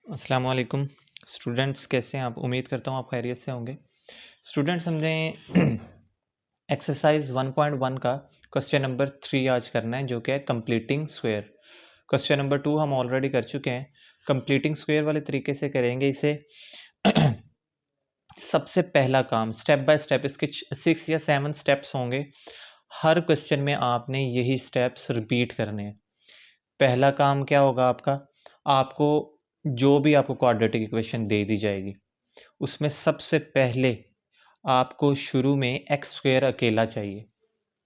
अस्सलाम वालेकुम स्टूडेंट्स, कैसे हैं आप? उम्मीद करता हूँ आप खैरियत से होंगे। स्टूडेंट्स, हमने एक्सरसाइज 1.1 का क्वेश्चन नंबर 3 आज करना है, जो कि है कंप्लीटिंग स्क्वायर। क्वेश्चन नंबर 2 हम ऑलरेडी कर चुके हैं। कंप्लीटिंग स्क्वायर वाले तरीके से करेंगे इसे। सबसे पहला काम स्टेप बाय स्टेप, इसके 6 या 7 स्टेप्स होंगे। हर क्वेश्चन में आपने यही स्टेप्स रिपीट करने हैं। पहला काम क्या होगा आपका? आपको जो भी आपको क्वाड्रेटिक इक्वेशन दे दी जाएगी, उसमें सबसे पहले आपको शुरू में एक्स स्क्वेयर अकेला चाहिए।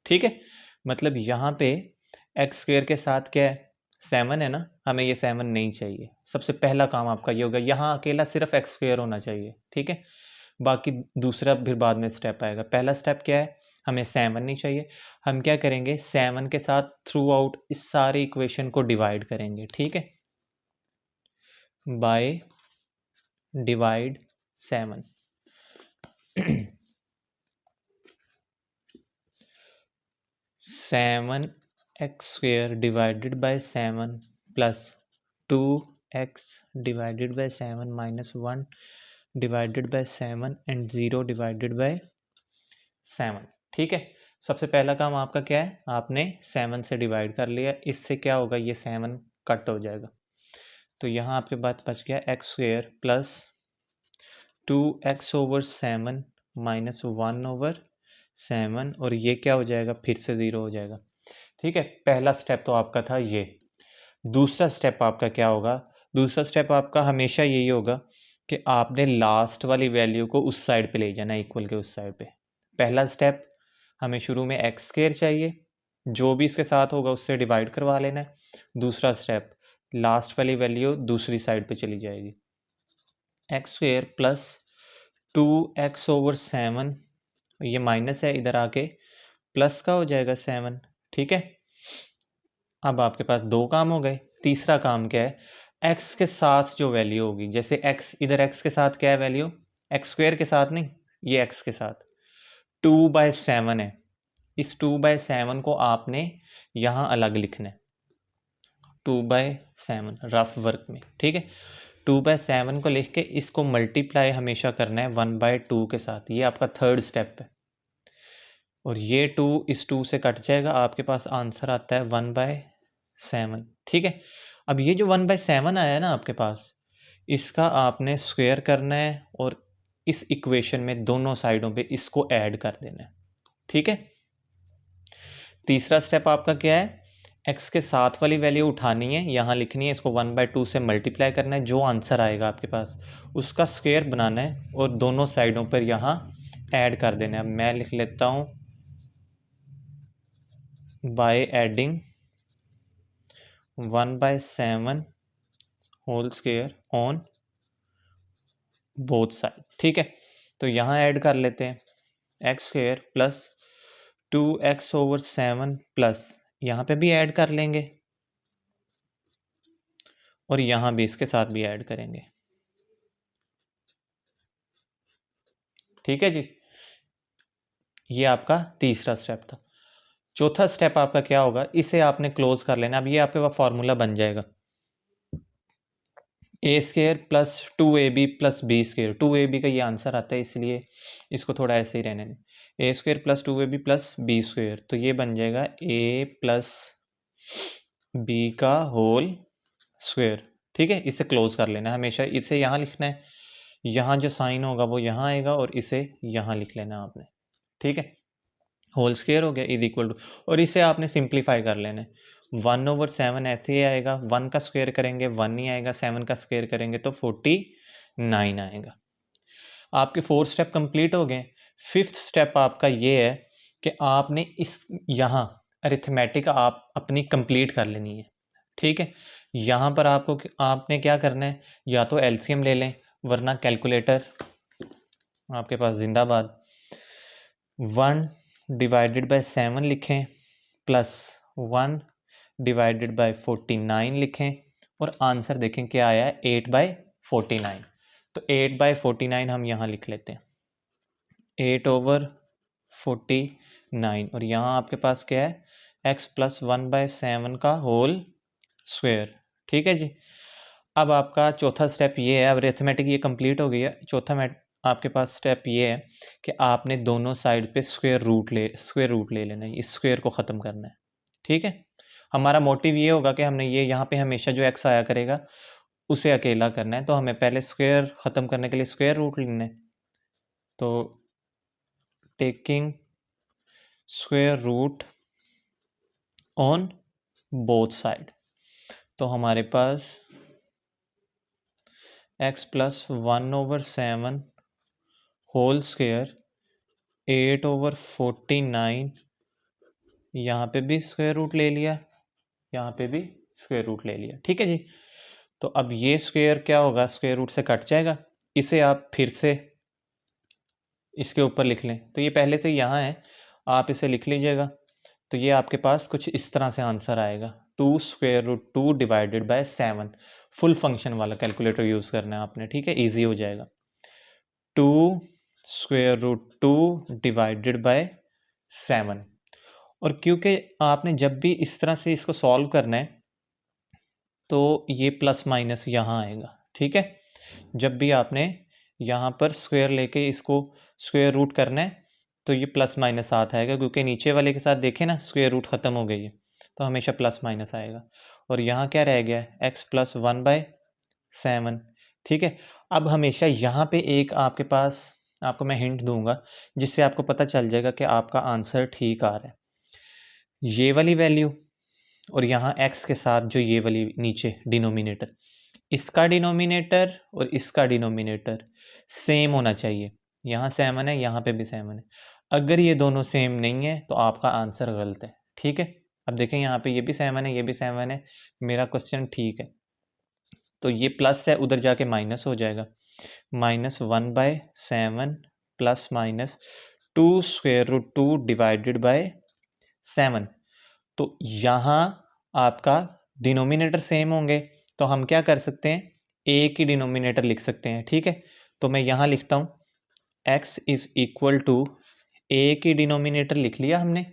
ठीक है, मतलब यहाँ पे एक्स स्क्वेयर के साथ क्या है? 7 है ना, हमें ये 7 नहीं चाहिए। सबसे पहला काम आपका ये होगा, यहाँ अकेला सिर्फ एक्स स्क्वेयर होना चाहिए। ठीक है, बाकी दूसरा फिर बाद में स्टेप आएगा। पहला स्टेप क्या है? हमें 7 नहीं चाहिए। हम क्या करेंगे? 7 के साथ थ्रू आउट इस सारे इक्वेशन को डिवाइड करेंगे। ठीक है, by divide 7। 7x² divided by 7 plus 2x divided by 7 minus 1 divided by 7 and 0 divided by 7। ठीक है, सबसे पहला काम आपका क्या है? आपने 7 से डिवाइड कर लिया। इससे क्या होगा? ये 7 कट हो जाएगा, तो यहाँ आपके पास बच गया x² प्लस 2x/7 माइनस 1/7, और ये क्या हो जाएगा? फिर से 0 हो जाएगा। ठीक है, पहला स्टेप तो आपका था ये। दूसरा स्टेप आपका क्या होगा? दूसरा स्टेप आपका हमेशा यही होगा कि आपने लास्ट वाली वैल्यू को उस साइड पे ले जाना है, इक्वल के उस साइड पे। पहला स्टेप, हमें शुरू में x² चाहिए, जो भी इसके साथ होगा उससे डिवाइड करवा लेना है। दूसरा स्टेप, लास्ट वाली वैल्यू दूसरी साइड पे चली जाएगी। x² प्लस 2x/7, ये माइनस है, इधर आके प्लस का हो जाएगा 7। ठीक है, अब आपके पास दो काम हो गए। तीसरा काम क्या है? x के साथ जो वैल्यू होगी, जैसे x इधर, x के साथ क्या है वैल्यू? x² के साथ नहीं, ये x के साथ 2/7 है। इस 2/7 को आपने यहाँ अलग लिखना है, 2/7 रफ वर्क में। ठीक है, 2/7 को लिख के इसको मल्टीप्लाई हमेशा करना है 1/2 के साथ। ये आपका थर्ड स्टेप है, और ये 2 इस 2 से कट जाएगा, आपके पास आंसर आता है 1/7। ठीक है, अब ये जो 1/7 आया है ना आपके पास, इसका आपने स्क्वायर करना है और इस इक्वेशन में दोनों साइडों पे इसको ऐड कर देना है। ठीक है, तीसरा स्टेप आपका क्या है? x के साथ वाली वैल्यू उठानी है, यहाँ लिखनी है, इसको 1/2 से मल्टीप्लाई करना है। जो आंसर आएगा आपके पास उसका स्क्वायर बनाना है और दोनों साइडों पर यहाँ ऐड कर देना है। मैं लिख लेता हूँ by adding 1/7 whole square on both side. ठीक है, तो यहाँ ऐड कर लेते हैं x² प्लस 2x/7 प्लस, यहाँ पे भी ऐड कर लेंगे और यहाँ भी इसके साथ भी ऐड करेंगे। ठीक है जी, ये आपका तीसरा स्टेप था। चौथा स्टेप आपका क्या होगा? इसे आपने क्लोज कर लेना। अब ये आपके पास फॉर्मूला बन जाएगा, a² plus 2ab plus b²। 2ab का ये आंसर आता है, इसलिए इसको थोड़ा ऐसे ही रहने दें। a² plus 2ab plus b², तो ये बन जाएगा a प्लस b का होल स्क्वायर। ठीक है, इसे क्लोज कर लेना है हमेशा। इसे यहाँ लिखना है, यहाँ जो साइन होगा वो यहाँ आएगा और इसे यहाँ लिख लेना आपने। ठीक है, होल स्क्वायर हो गया इज इक्वल टू, और इसे आपने सिंप्लीफाई कर लेना है। 1/7 ऐसे आएगा, 1 का स्क्वायर करेंगे 1 ही आएगा, 7 का स्क्वायर करेंगे तो 49 आएगा। आपके 4 स्टेप कंप्लीट हो गए। फिफ्थ स्टेप आपका ये है कि आपने इस यहाँ अरिथमेटिक आप अपनी कंप्लीट कर लेनी है। ठीक है, यहाँ पर आपको आपने क्या करना है? या तो एलसीएम ले लें, वरना कैलकुलेटर आपके पास जिंदाबाद। 1 डिवाइडेड बाय 7 लिखें प्लस 1 डिवाइडेड बाय 49 लिखें, और आंसर देखें क्या आया है? 8/49। तो 8/49 हम यहाँ लिख लेते हैं, 8/49, और यहाँ आपके पास क्या है? x प्लस 1/7 का होल स्क्वायर। ठीक है जी, अब आपका चौथा स्टेप ये है, अब अरिथमेटिक ये कंप्लीट हो गई है। चौथा आपके पास स्टेप ये है कि आपने दोनों साइड पे स्क्वायर रूट ले लेना है, इस स्क्वायर को ख़त्म करना है। ठीक है, हमारा मोटिव ये होगा कि हमने ये यहाँ पे हमेशा जो एक्स आया करेगा उसे अकेला करना है, तो हमें पहले स्क्वायर ख़त्म करने के लिए स्क्वायर रूट लेना है। तो taking square root on both side, तो हमारे पास x प्लस 1/7 होल स्क्वायर 8/49, यहाँ पे भी स्क्वायर रूट ले लिया, यहाँ पे भी स्क्वायर रूट ले लिया। ठीक है जी, तो अब ये स्क्वायर क्या होगा, स्क्वायर रूट से कट जाएगा। इसे आप फिर से इसके ऊपर लिख लें, तो ये पहले से यहाँ है, आप इसे लिख लीजिएगा। तो ये आपके पास कुछ इस तरह से आंसर आएगा, 2√2 डिवाइडेड बाय 7। फुल फंक्शन वाला कैलकुलेटर यूज़ करना है आपने, ठीक है, इजी हो जाएगा। 2√2 डिवाइडेड बाय 7। और क्योंकि आपने जब भी इस तरह से इसको सॉल्व करना है तो ये प्लस माइनस यहाँ आएगा। ठीक है, जब भी आपने यहाँ पर स्क्वायर लेके इसको स्क्वायर रूट करना है तो ये प्लस माइनस साथ आएगा, क्योंकि नीचे वाले के साथ देखें ना स्क्वायर रूट ख़त्म हो गई है, तो हमेशा प्लस माइनस आएगा। और यहाँ क्या रह गया है, x प्लस 1/7। ठीक है, अब हमेशा यहाँ पे एक आपके पास, आपको मैं हिंट दूंगा जिससे आपको पता चल जाएगा कि आपका आंसर ठीक आ रहा है। ये वाली वैल्यू और यहाँ x के साथ जो ये वाली नीचे डिनोमिनेटर, इसका डिनोमिनेटर और इसका डिनोमिनेटर सेम होना चाहिए। यहाँ 7 है, यहाँ पे भी 7 है। अगर ये दोनों सेम नहीं है तो आपका आंसर गलत है। ठीक है, अब देखें यहाँ पे ये भी 7 है, ये भी 7 है, मेरा क्वेश्चन ठीक है। तो ये प्लस है, उधर जाके माइनस हो जाएगा, -1/7 प्लस माइनस 2√2 डिवाइडेड बाय 7। तो यहाँ आपका डिनोमिनेटर सेम होंगे, तो हम क्या कर सकते हैं, एक ही डिनोमिनेटर लिख सकते हैं। ठीक है, तो मैं यहाँ लिखता हूँ x इज़ इक्वल टू, एक ही डिनोमिनेटर लिख लिया हमने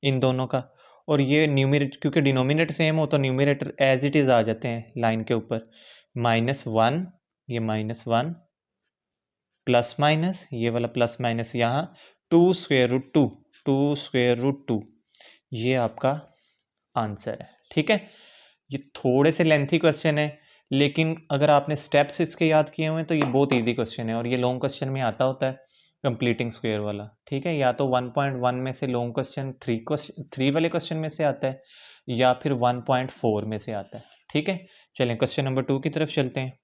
इन दोनों का, और ये न्यूमरेटर, क्योंकि डिनोमिनेटर सेम हो तो न्यूमरेटर एज इट इज़ आ जाते हैं लाइन के ऊपर। -1, ये -1 प्लस माइनस ये वाला प्लस माइनस यहाँ 2√2 ये आपका आंसर है। ठीक है, ये थोड़े से लेंथी क्वेश्चन है, लेकिन अगर आपने स्टेप्स इसके याद किए हुए हैं तो ये बहुत इजी क्वेश्चन है, और ये लॉन्ग क्वेश्चन में आता होता है कंप्लीटिंग स्क्वायर वाला। ठीक है, या तो 1.1 में से लॉन्ग क्वेश्चन 3 वाले क्वेश्चन में से आता है, या फिर 1.4 में से आता है। ठीक है, चलें क्वेश्चन नंबर 2 की तरफ चलते हैं।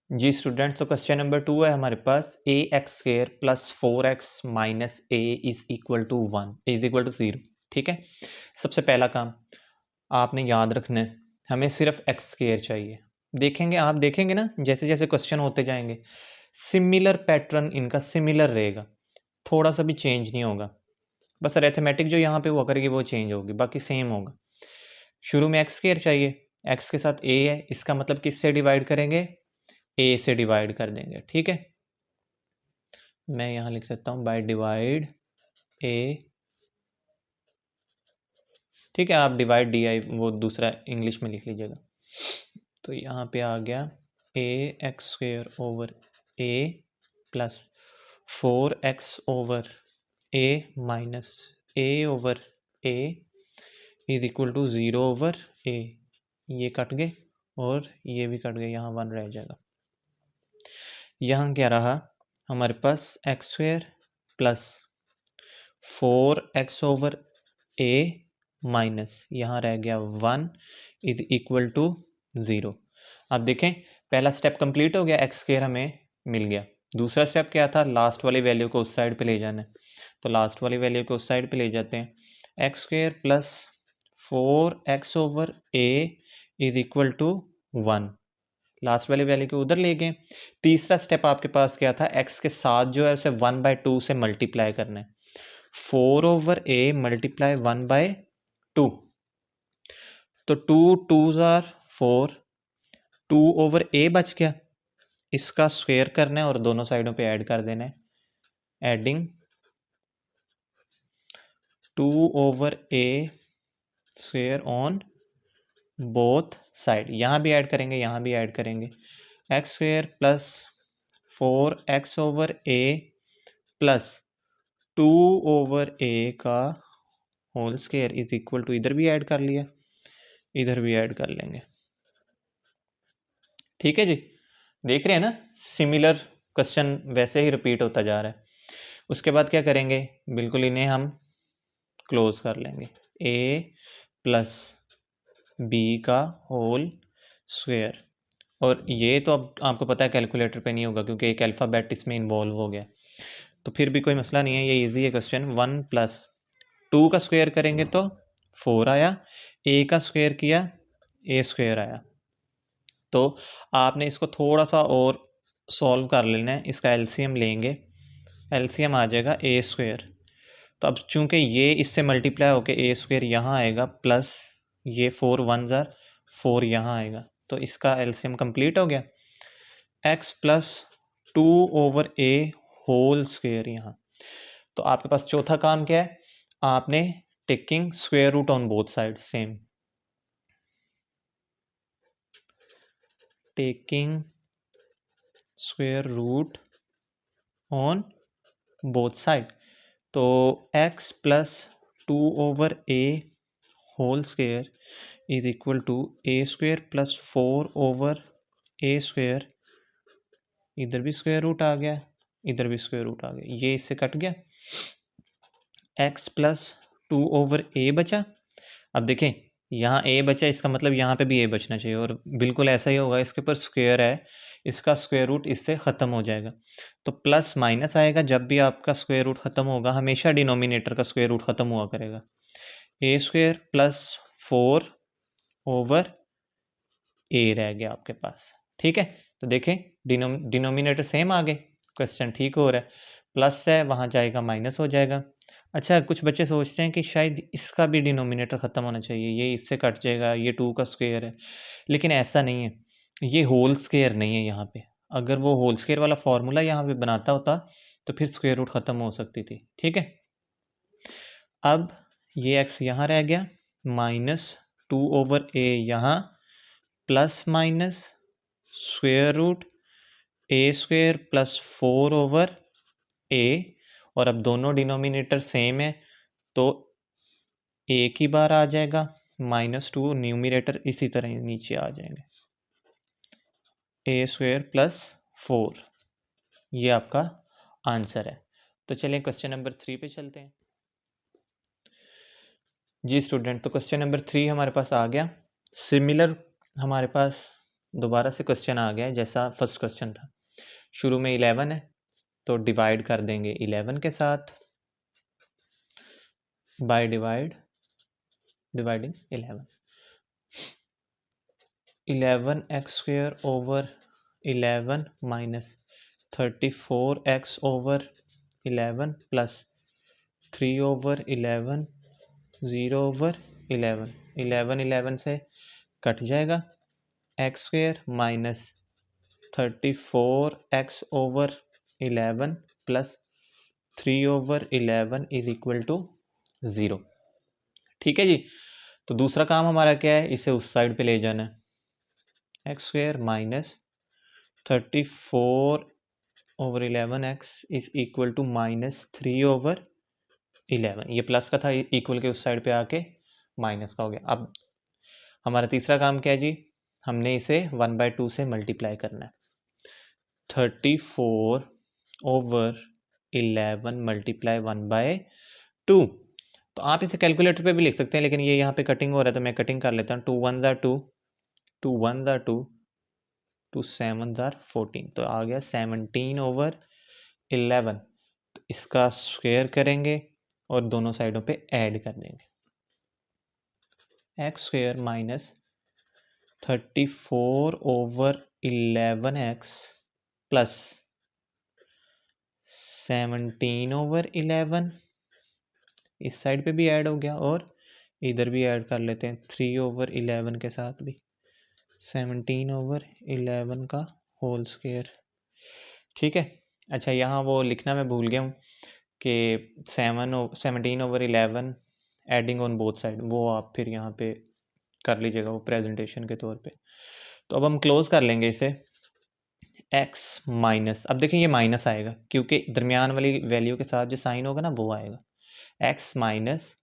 जी स्टूडेंट्स, तो क्वेश्चन नंबर 2 है हमारे पास, ax² plus 4x minus a is equal to 0। ठीक है, सबसे पहला काम आपने याद रखना है, हमें सिर्फ x² चाहिए। देखेंगे, आप देखेंगे ना जैसे जैसे क्वेश्चन होते जाएंगे सिमिलर पैटर्न इनका सिमिलर रहेगा, थोड़ा सा भी चेंज नहीं होगा, बस अरिथमेटिक जो यहाँ पे हुआ करेगी वो चेंज होगी, बाकी सेम होगा। शुरू में x² चाहिए, x के साथ a है, इसका मतलब किससे डिवाइड करेंगे, a से डिवाइड कर देंगे। ठीक है, मैं यहाँ लिख देता हूँ बाय डिवाइड a। ठीक है, आप डिवाइड di वो दूसरा इंग्लिश में लिख लीजिएगा। तो यहाँ पे आ गया ax² over a plus 4x over a minus a over a is equal to 0 over a। ये कट गए और ये भी कट गए, यहाँ 1 रह जाएगा। यहाँ क्या रहा हमारे पास x² plus 4x over a minus यहाँ रह गया 1 इज इक्वल टू 0। अब देखें पहला स्टेप कंप्लीट हो गया, x² हमें मिल गया। दूसरा स्टेप क्या था, लास्ट वाली वैल्यू को उस साइड पे ले जाना है, तो लास्ट वाली वैल्यू को उस साइड पे ले जाते हैं। x² plus 4x over a is equal to 1, last वाली वैल्यू को उधर ले गए। तीसरा स्टेप आपके पास क्या था, x के साथ जो है उसे 1/2 से मल्टीप्लाई करना है, 4 ओवर a मल्टीप्लाई 1/2, तो 2 2s आर 4, 2 ओवर a बच गया, इसका स्क्वायर करना है और दोनों साइडों पे ऐड कर देना है, adding 2 over a square on both side, यहाँ भी ऐड करेंगे, यहाँ भी ऐड करेंगे, x square plus 4x over a plus 2 over a का whole square is equal to, इधर भी ऐड कर लिया, इधर भी ऐड कर लेंगे। ठीक है जी, देख रहे हैं ना, सिमिलर क्वेश्चन वैसे ही रिपीट होता जा रहा है। उसके बाद क्या करेंगे, बिल्कुल इन्हें हम क्लोज कर लेंगे, ए प्लस बी का होल स्क्वायर। और ये तो अब आपको पता है कैलकुलेटर पे नहीं होगा क्योंकि एक अल्फ़ाबेट इसमें इन्वॉल्व हो गया, तो फिर भी कोई मसला नहीं है, ये इजी है क्वेश्चन। 1 प्लस 2 का स्क्वायर करेंगे तो 4 आया, ए का स्क्वायर किया ए स्क्वायर आया। तो आपने इसको थोड़ा सा और सॉल्व कर लेना है, इसका एलसीएम लेंगे, एलसीएम आ जाएगा ए स्क्वायर। तो अब चूंकि ये इससे मल्टीप्लाई होकर ए स्क्वायर यहाँ आएगा प्लस ये 4 1 ज़ार 4 यहाँ आएगा, तो इसका एलसीएम कंप्लीट हो गया, x plus 2 over a whole square यहाँ। तो आपके पास चौथा काम क्या है, आपने taking square root on both side, same taking square root on both side. तो x plus 2 over a whole square is equal to a square plus 4 over a square, इधर भी स्क्वायर रूट आ गया, इधर भी स्क्वायर रूट आ गया, ये इससे cut गया, x प्लस 2 ओवर ए बचा। अब देखें यहाँ a बचा, इसका मतलब यहाँ पे भी a बचना चाहिए, और बिल्कुल ऐसा ही होगा, इसके ऊपर स्क्वायर है, इसका स्क्वायर रूट इससे ख़त्म हो जाएगा। तो प्लस माइनस आएगा, जब भी आपका स्क्वायर रूट ख़त्म होगा हमेशा डिनोमिनेटर का स्क्वायर रूट ख़त्म हुआ करेगा। ए स्क्वायर प्लस 4 ओवर ए रह गया आपके पास। ठीक है, तो देखें डिनोमिनेटर सेम आ गए, क्वेश्चन ठीक हो रहा है, प्लस है वहाँ जाएगा माइनस हो जाएगा। अच्छा, कुछ बच्चे सोचते हैं कि शायद इसका भी डिनोमिनेटर ख़त्म होना चाहिए, ये इससे कट जाएगा, ये 2 का स्क्वायर है, लेकिन ऐसा नहीं है, ये होल स्क्वायर नहीं है यहाँ पे। अगर वो होल स्क्वायर वाला फॉर्मूला यहाँ पे बनाता होता तो फिर स्क्वायर रूट ख़त्म हो सकती थी। ठीक है, अब ये x यहाँ रह गया, माइनस 2 ओवर ए यहाँ, प्लस माइनस स्क्वायर रूट ए स्क्वायर प्लस 4 ओवर ए, और अब दोनों डिनोमिनेटर सेम है तो एक ही बार आ जाएगा, -2 न्यूमिनेटर इसी तरह नीचे आ जाएंगे, ए स्क्वायर प्लस 4, ये आपका आंसर है। तो चलिए क्वेश्चन नंबर 3 पे चलते हैं जी स्टूडेंट। तो क्वेश्चन नंबर 3 हमारे पास आ गया, सिमिलर हमारे पास दोबारा से क्वेश्चन आ गया जैसा फर्स्ट क्वेश्चन था। शुरू में 11 है तो डिवाइड कर देंगे 11 के साथ, by dividing 11 x square over 11 minus 34x over 11 plus 3 over 11 0 over 11, 11 से कट जाएगा, x square minus 34x over 11 plus 3 over 11 is equal to 0। ठीक है जी, तो दूसरा काम हमारा क्या है, इसे उस साइड पे ले जाना है, x square minus 34 over 11x is equal to -3 over 11, ये प्लस का था, इक्वल के उस साइड पे आके माइनस का हो गया। अब हमारा तीसरा काम क्या है जी, हमने इसे 1/2 से मल्टीप्लाई करना है, 34 ओवर 11 मल्टीप्लाई 1/2। तो आप इसे कैलकुलेटर पे भी लिख सकते हैं, लेकिन ये यहाँ पे कटिंग हो रहा है तो मैं कटिंग कर लेता हूँ, 2 1 ज़ार 2, 2 1 ज़ार 2, 2 7 ज़ार 14, तो आ गया 17 ओवर 11। तो इसका स्क्वायर करेंगे और दोनों साइडों पे ऐड कर देंगे, x square minus 34 over 11x plus 17 over 11, इस साइड पे भी ऐड हो गया और इधर भी ऐड कर लेते हैं 3 ओवर 11 के साथ भी, 17 ओवर 11 का होल स्क्वायर। ठीक है, अच्छा यहाँ वो लिखना मैं भूल गया हूँ कि 17 over 11 adding on both side, वो आप फिर यहाँ पे कर लीजिएगा वो प्रेजेंटेशन के तौर पे। तो अब हम क्लोज कर लेंगे इसे। x माइनस, अब देखिए ये माइनस आएगा क्योंकि दरमियान वाली वैल्यू के साथ जो साइन होगा ना वो आएगा। x माइनस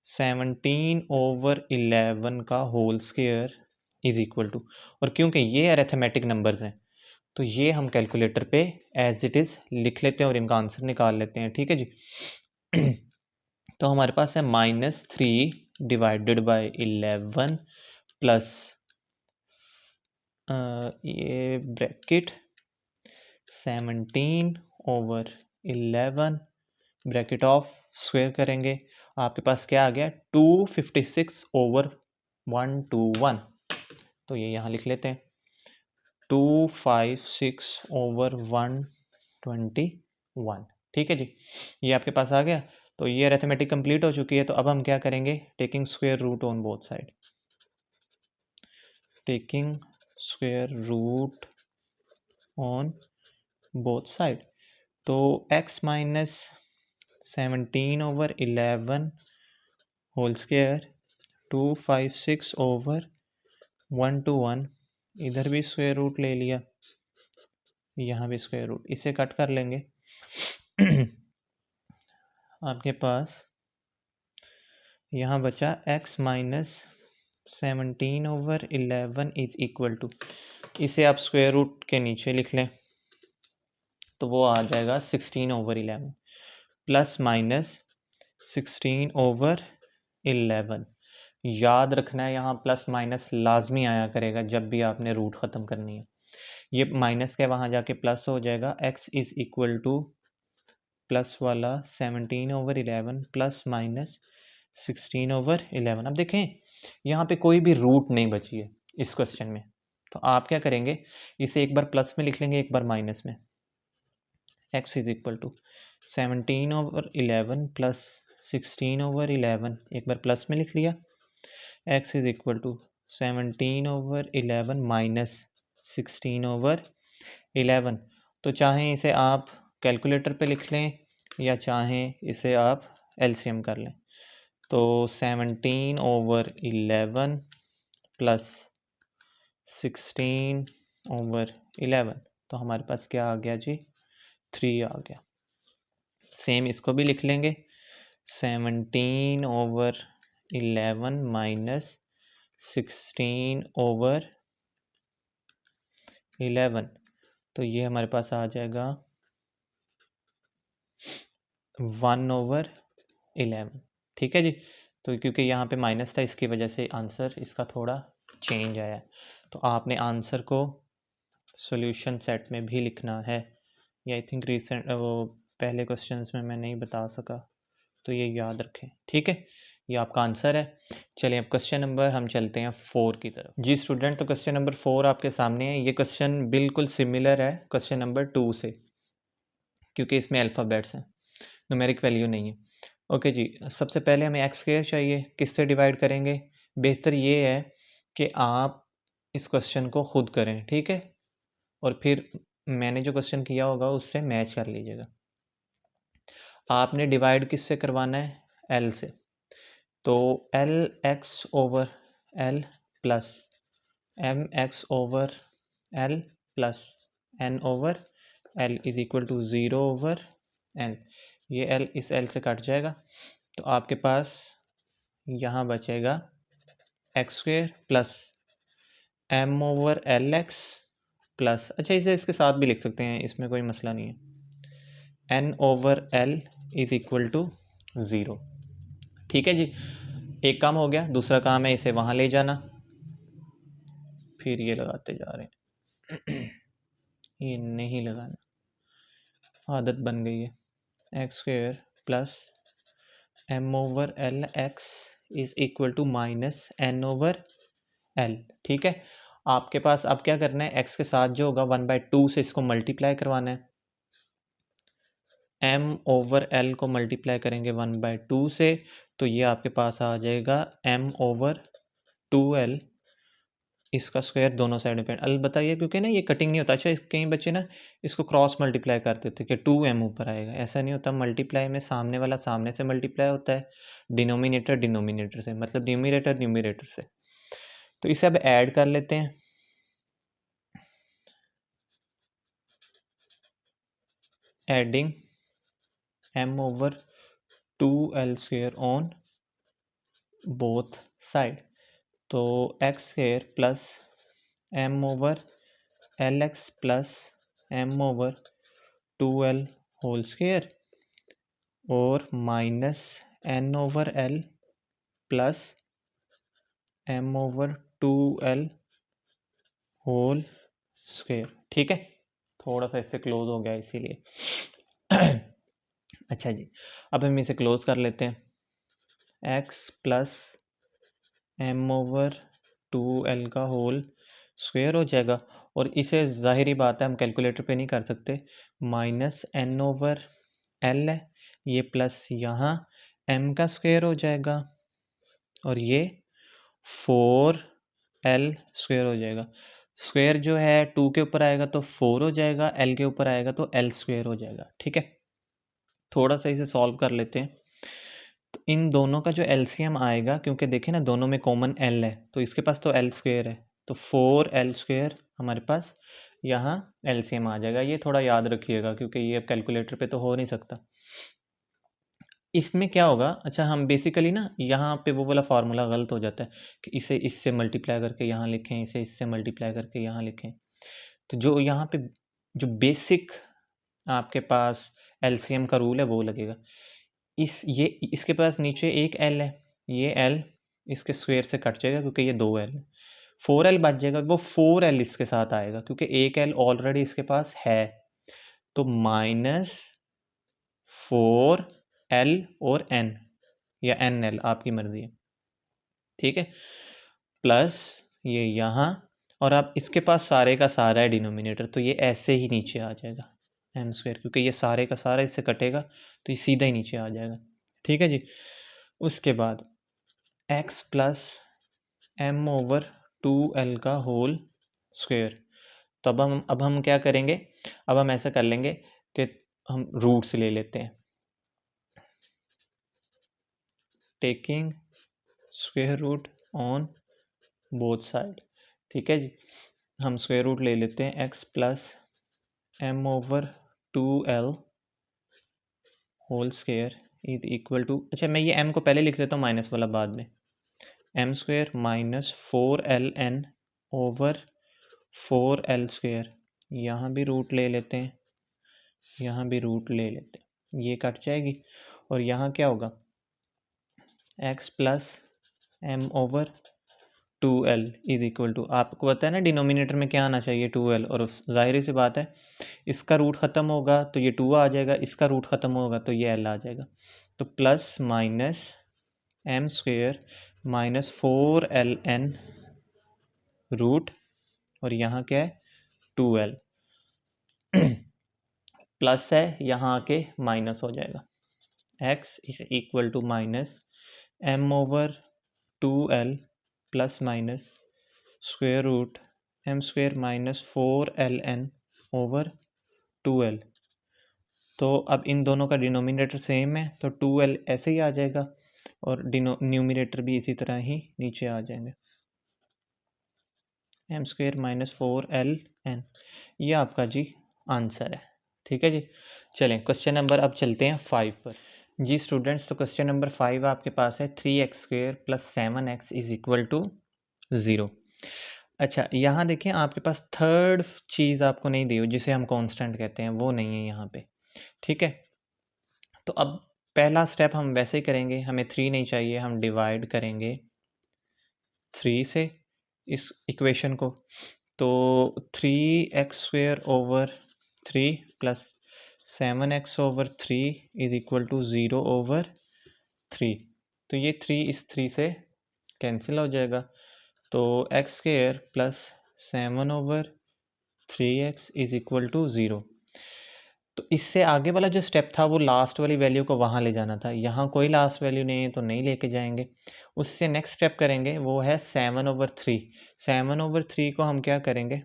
17/11 का whole square is equal to, और क्योंकि ये अरिथमेटिक नंबर्स हैं तो ये हम कैलकुलेटर पे एज इट इज़ लिख लेते हैं और इनका आंसर निकाल लेते हैं। ठीक है जी। तो हमारे पास है -3 डिवाइडेड बाय 11 प्लस ये ब्रैकेट 17/11 ब्रैकेट ऑफ स्क्वायर करेंगे, आपके पास क्या आ गया 256/121। तो ये यहाँ लिख लेते हैं 256/121। ठीक है जी, ये आपके पास आ गया। तो ये अरिथमेटिक कंप्लीट हो चुकी है। तो अब हम क्या करेंगे, taking square root on both side, taking square root on both side. तो x माइनस 17/11 होल स्क्वायर 256/121, इधर भी स्क्वायर रूट ले लिया, यहाँ भी स्क्वायर रूट, इसे कट कर लेंगे। आपके पास यहाँ बचा x minus 17/11 is equal to, इसे आप स्क्वायर रूट के नीचे लिख लें तो वो आ जाएगा 16/11 प्लस माइनस 16/11। याद रखना है यहाँ प्लस माइनस लाजमी आया करेगा जब भी आपने रूट ख़त्म करनी है। ये माइनस के वहाँ जाके प्लस हो जाएगा, x is equal two plus वाला 17/11 प्लस माइनस 16/11। अब देखें यहाँ पे कोई भी रूट नहीं बची है इस क्वेश्चन में, तो आप क्या करेंगे, इसे एक बार प्लस में लिख लेंगे, एक बार माइनस में। x is equal to 17/11 plus 16/11, एक बार प्लस में लिख लिया। x is equal to 17/11 minus 16/11। तो चाहें इसे आप कैलकुलेटर पे लिख लें या चाहें इसे आप एलसीएम कर लें। तो 17/11 प्लस 16/11, तो हमारे पास क्या आ गया जी, 3 आ गया। सेम इसको भी लिख लेंगे 17/11 माइनस 16/11, तो ये हमारे पास आ जाएगा 1/11। ठीक है जी। तो क्योंकि यहाँ पे माइनस था इसकी वजह से आंसर इसका थोड़ा चेंज आया। तो आपने आंसर को सॉल्यूशन सेट में भी लिखना है। ये आई थिंक रिसेंट वो पहले क्वेश्चंस में मैं नहीं बता सका, तो ये याद रखें। ठीक है, ये आपका आंसर है। चलिए अब क्वेश्चन नंबर हम चलते हैं 4 की तरफ। जी स्टूडेंट, तो क्वेश्चन नंबर 4 आपके सामने है। ये क्वेश्चन बिल्कुल सिमिलर है क्वेश्चन नंबर 2 से, क्योंकि इसमें अल्फ़ाबेट्स हैं, न्यूमेरिक वैल्यू नहीं है। ओके जी, सबसे पहले हमें एक्स स्क्वायर चाहिए, किससे डिवाइड करेंगे? बेहतर ये है कि आप इस क्वेश्चन को खुद करें, ठीक है, और फिर मैंने जो क्वेश्चन किया होगा उससे मैच कर लीजिएगा। आपने डिवाइड किससे करवाना है? एल से। तो l x over l plus m x over l plus n over l is equal to 0/n। ये एल इस एल से कट जाएगा, तो आपके पास यहाँ बचेगा x square plus m over l x plus, अच्छा इसे इसके साथ भी लिख सकते हैं, इसमें कोई मसला नहीं है, n over l is equal to 0। ठीक है जी, एक काम हो गया। दूसरा काम है इसे वहाँ ले जाना, फिर ये लगाते जा रहे हैं। ये नहीं लगाना, आदत बन गई है। X square plus m over l x is equal to minus n over l. ठीक है, आपके पास अब क्या करना है, एक्स के साथ जो होगा 1/2 से इसको मल्टीप्लाई करवाना है। एम ओवर एल को मल्टीप्लाई करेंगे 1/2 से, तो ये आपके पास आ जाएगा एम ओवर 2l, इसका स्क्वायर दोनों साइड में पेड़। अलबत्ता ये क्योंकि ना ये कटिंग नहीं होता। अच्छा, कई बच्चे ना इसको क्रॉस मल्टीप्लाई कर देते कि 2m ऊपर आएगा, ऐसा नहीं होता। मल्टीप्लाई में सामने वाला सामने से मल्टीप्लाई होता है, डिनोमिनेटर डिनोमिनेटर से, मतलब न्यूमरेटर न्यूमरेटर से। तो इसे अब ऐड कर लेते हैं। Adding m over 2l square on both side, तो x square plus m over lx plus m over 2l whole square और minus n over l plus m over 2l whole square. ठीक है, थोड़ा सा इससे क्लोज हो गया इसीलिए। अच्छा जी, अब हम इसे क्लोज कर लेते हैं। x plus m over 2l का होल स्क्वेयर हो जाएगा, और इसे ज़ाहिरी बात है हम कैलकुलेटर पे नहीं कर सकते, माइनस n ओवर l है ये, प्लस यहाँ m का स्क्वेयर हो जाएगा और ये 4l स्क्वेयर हो जाएगा। स्क्वेयर जो है 2 के ऊपर आएगा तो 4 हो जाएगा, l के ऊपर आएगा तो l स्क्वेयर हो जाएगा। ठीक है, थोड़ा सा इसे सॉल्व कर लेते हैं। तो इन दोनों का जो एलसीएम आएगा, क्योंकि देखें ना दोनों में कॉमन l है, तो इसके पास तो l स्क्वेयर है, तो 4l स्क्वेयर हमारे पास यहाँ एलसीएम आ जाएगा। ये थोड़ा याद रखिएगा क्योंकि ये अब कैलकुलेटर पे तो हो नहीं सकता। इसमें क्या होगा, अच्छा हम बेसिकली ना यहाँ पे वो वाला फार्मूला गलत हो जाता है कि इसे इससे मल्टीप्लाई करके यहाँ लिखें, इसे इससे मल्टीप्लाई करके यहाँ लिखें। तो जो यहाँ पे जो बेसिक आपके पास एलसीएम का रूल है वो लगेगा। इसके पास नीचे एक एल है, ये एल इसके स्क्वायर से कट जाएगा क्योंकि ये 2 एल है, 4l बच जाएगा, वो 4l इसके साथ आएगा क्योंकि एक एल ऑलरेडी इसके पास है, तो माइनस 4l और n या nl आपकी मर्जी है। ठीक है, प्लस ये यहाँ, और अब इसके पास सारे का सारा है डिनोमिनेटर, तो ये ऐसे ही नीचे आ जाएगा m स्क्वायर, क्योंकि ये सारे का सारा इससे कटेगा तो ये सीधा ही नीचे आ जाएगा। ठीक है जी, उसके बाद x plus m over 2l का होल स्क्वायर। तो अब हम क्या करेंगे, अब हम ऐसा कर लेंगे कि हम रूट्स ले लेते हैं, taking square root on both side. ठीक है जी, हम स्क्वायर रूट ले लेते हैं x plus m over 2l whole square is equal to, अच्छा मैं ये m को पहले लिख देता हूँ माइनस वाला बाद में, m square minus 4ln over 4l square, यहाँ भी रूट ले लेते हैं, यहाँ भी रूट ले लेते हैं, ये कट जाएगी और यहाँ क्या होगा, x plus m over 2l is equal to, आपको पता है ना डिनोमिनेटर में क्या आना चाहिए 2l, और जाहिर सी बात है इसका रूट ख़त्म होगा तो ये 2 आ जाएगा, इसका रूट ख़त्म होगा तो ये l आ जाएगा, तो plus minus m square minus 4ln root, और यहाँ क्या है 2l प्लस है यहाँ आके माइनस हो जाएगा, x is equal to minus m over 2l plus minus square root m square minus 4ln over 2l। तो अब इन दोनों का डिनोमिनेटर सेम है तो 2l ऐसे ही आ जाएगा और न्यूमिनेटर भी इसी तरह ही नीचे आ जाएंगे, m स्क्वेयर माइनस 4ln, ये आपका जी आंसर है। ठीक है जी, चलें क्वेश्चन नंबर अब चलते हैं 5 पर। जी स्टूडेंट्स, तो क्वेश्चन नंबर 5 आपके पास है 3x square plus 7x is equal to 0। अच्छा यहाँ देखिए आपके पास थर्ड चीज़ आपको नहीं दी हो जिसे हम कांस्टेंट कहते हैं, वो नहीं है यहाँ पे। ठीक है, तो अब पहला स्टेप हम वैसे ही करेंगे, हमें 3 नहीं चाहिए, हम डिवाइड करेंगे 3 से इस इक्वेशन को, तो 3x square over 3 plus 7x over 3 is equal to 0 over 3, तो ये 3 इस 3 से कैंसिल हो जाएगा, तो x square plus 7 over 3x is equal to 0। तो इससे आगे वाला जो स्टेप था वो लास्ट वाली वैल्यू को वहाँ ले जाना था, यहाँ कोई लास्ट वैल्यू नहीं है तो नहीं लेके जाएंगे। उससे नेक्स्ट स्टेप करेंगे वो है 7 ओवर 3, 7 ओवर 3 को हम क्या करेंगे,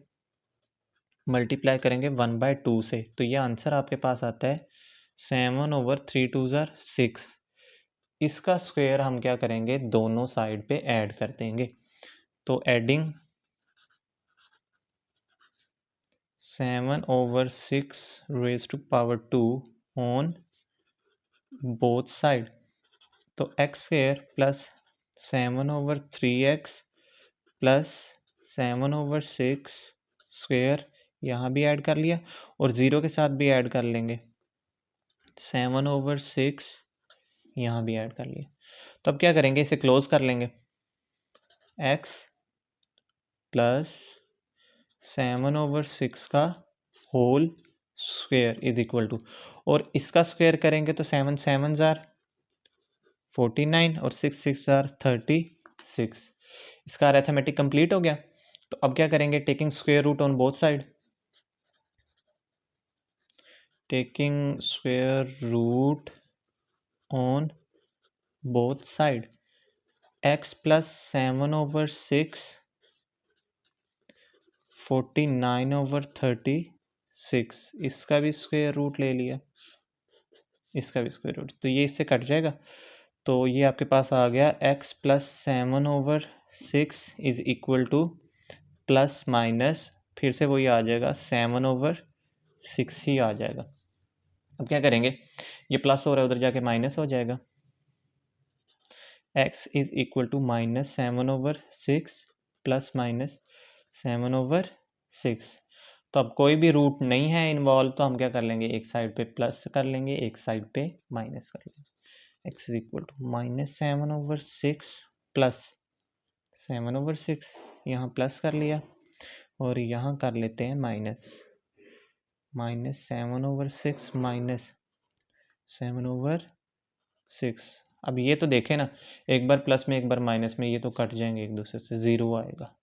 मल्टीप्लाई करेंगे 1/2 से, तो ये आंसर आपके पास आता है 7 ओवर 3 2 ज़ार 6। इसका स्क्वायर हम क्या करेंगे, दोनों साइड पे ऐड कर देंगे, तो adding 7/6 raise to power 2 on both side, तो x square plus 7/3x plus 7/6 square यहाँ भी ऐड कर लिया और ज़ीरो के साथ भी ऐड कर लेंगे, 7/6 यहाँ भी ऐड कर लिया। तो अब क्या करेंगे, इसे क्लोज कर लेंगे, x प्लस 7/6 का whole square is equal to, और इसका स्क्वायर करेंगे तो 7 7 ज़ार 49 और 6 6 ज़ार 36। इसका अरेथमेटिक कंप्लीट हो गया। तो अब क्या करेंगे, taking square root on both side, taking square root on both side, x plus 7/6 49/36, इसका भी स्क्वायर रूट ले लिया, इसका भी स्क्वायर रूट, तो ये इससे कट जाएगा। तो ये आपके पास आ गया x plus 7/6 is equal two plus minus, फिर से वही आ जाएगा 7/6 ही आ जाएगा। अब क्या करेंगे, ये प्लस हो रहा है उधर जाके माइनस हो जाएगा, x is equal to minus 7/6 plus minus 7/6। तो अब कोई भी रूट नहीं है इन्वॉल्व, तो हम क्या कर लेंगे, एक साइड पे प्लस कर लेंगे, एक साइड पे माइनस कर लेंगे। x is equal to minus 7/6 plus 7/6, यहाँ प्लस कर लिया और यहाँ कर लेते हैं माइनस, माइनस 7/6 माइनस 7/6। अब ये तो देखें ना, एक बार प्लस में एक बार माइनस में, ये तो कट जाएंगे एक दूसरे से, ज़ीरो आएगा,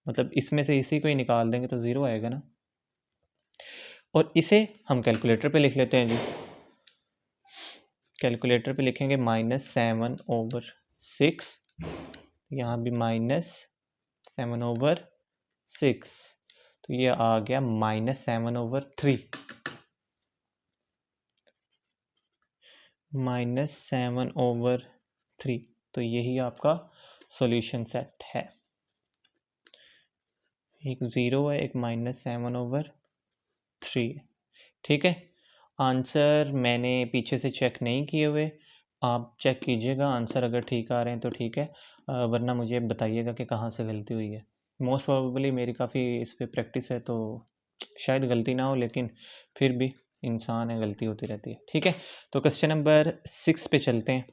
मतलब इसमें से इसी को ही निकाल देंगे तो ज़ीरो आएगा ना। और इसे हम कैलकुलेटर पे लिख लेते हैं जी, कैलकुलेटर पे लिखेंगे -7/6, यहाँ भी -7/6, तो ये आ गया -7/3, -7/3। तो यही आपका सॉल्यूशन सेट है, एक ज़ीरो है, एक -7/3। ठीक है, आंसर मैंने पीछे से चेक नहीं किए हुए, आप चेक कीजिएगा, आंसर अगर ठीक आ रहे हैं तो ठीक है, वरना मुझे बताइएगा कि कहाँ से गलती हुई है। मोस्ट प्रोबेबली मेरी काफ़ी इस पर प्रैक्टिस है तो शायद गलती ना हो, लेकिन फिर भी इंसान है, गलती होती रहती है। ठीक है, तो क्वेश्चन नंबर 6 पे चलते हैं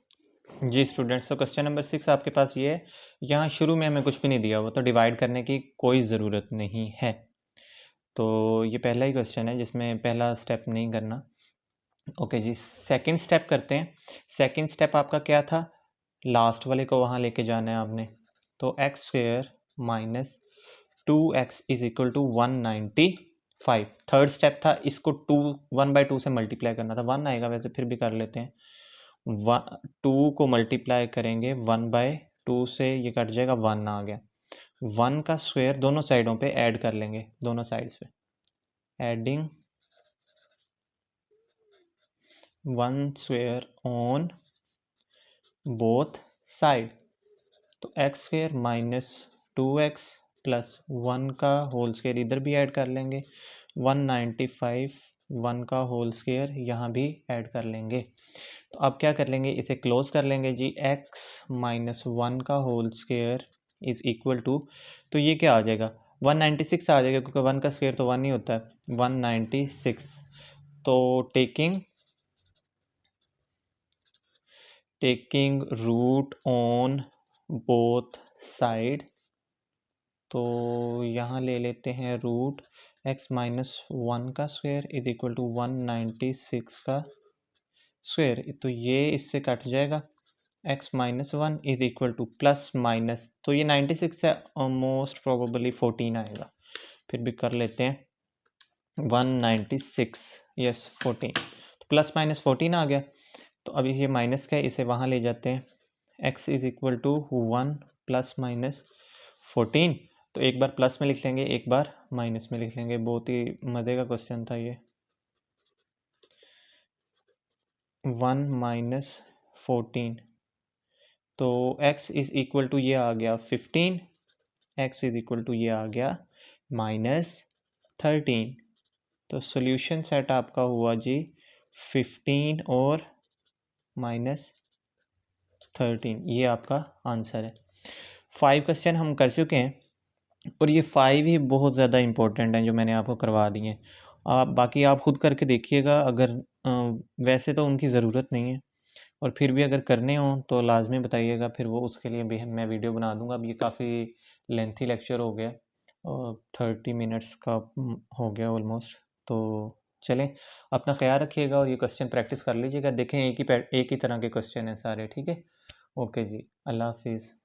जी स्टूडेंट्स। तो क्वेश्चन नंबर 6 आपके पास ये है, यहाँ शुरू में हमें कुछ भी नहीं दिया हुआ, तो डिवाइड करने की कोई ज़रूरत नहीं है। तो ये पहला ही क्वेश्चन है जिसमें पहला स्टेप नहीं करना। ओके जी, सेकंड स्टेप करते हैं। सेकंड स्टेप आपका क्या था, लास्ट वाले को वहाँ लेके जाना है आपने, तो x square minus 2x is equal to 195। Third step था, इसको 1/2 से मल्टीप्लाई करना था, 1 आएगा वैसे, फिर भी कर लेते हैं, 2 को मल्टीप्लाई करेंगे 1/2 से, ये कट जाएगा, 1 आ गया, 1 का स्क्वायर दोनों साइडों पे ऐड कर लेंगे, दोनों साइड्स पे adding 1 square on both side, तो x square minus 2x plus 1 का होल स्क्वायर इधर भी ऐड कर लेंगे, 195 1 का होल स्क्वायर यहाँ भी ऐड कर लेंगे। तो अब क्या कर लेंगे, इसे क्लोज कर लेंगे जी, x माइनस 1 का whole square is equal to, तो ये क्या आ जाएगा, 196 आ जाएगा, क्योंकि 1 का स्क्वायर तो 1 ही होता है, 196। तो taking root on both side, तो यहाँ ले लेते हैं रूट x माइनस 1 का स्क्वायर इज इक्वल टू 196 का स्क्वायर, तो ये इससे कट जाएगा, x minus 1 is equal two plus minus, तो ये 96 से मोस्ट प्रोबेबली 14 आएगा, फिर भी कर लेते हैं 196, यस 14, तो प्लस माइनस 14 आ गया। तो अभी ये माइनस का है, इसे वहाँ ले जाते हैं, x is equal to 1 plus minus 14, तो एक बार प्लस में लिख लेंगे, एक बार माइनस में लिख लेंगे, बहुत ही मज़े का क्वेश्चन था ये। 1 - 14, तो x इज इक्वल टू ये आ गया 15, x इज इक्वल टू ये आ गया -13। तो सॉल्यूशन सेट आपका हुआ जी 15 और -13, ये आपका आंसर है। 5 क्वेश्चन हम कर चुके हैं और ये 5 ही बहुत ज़्यादा इम्पोर्टेंट हैं जो मैंने आपको करवा दिए हैं। आप बाकी आप खुद करके देखिएगा, अगर वैसे तो उनकी ज़रूरत नहीं है और फिर भी अगर करने हों तो लाजमी बताइएगा, फिर वो उसके लिए भी मैं वीडियो बना दूंगा। अब ये काफ़ी लेंथी लेक्चर हो गया और 30 मिनट्स का हो गया ऑलमोस्ट। तो चलें, अपना ख्याल रखिएगा और ये क्वेश्चन प्रैक्टिस कर लीजिएगा। देखें एक ही तरह के क्वेश्चन हैं सारे, ठीक है। ओके जी, अल्लाह हाफिज़।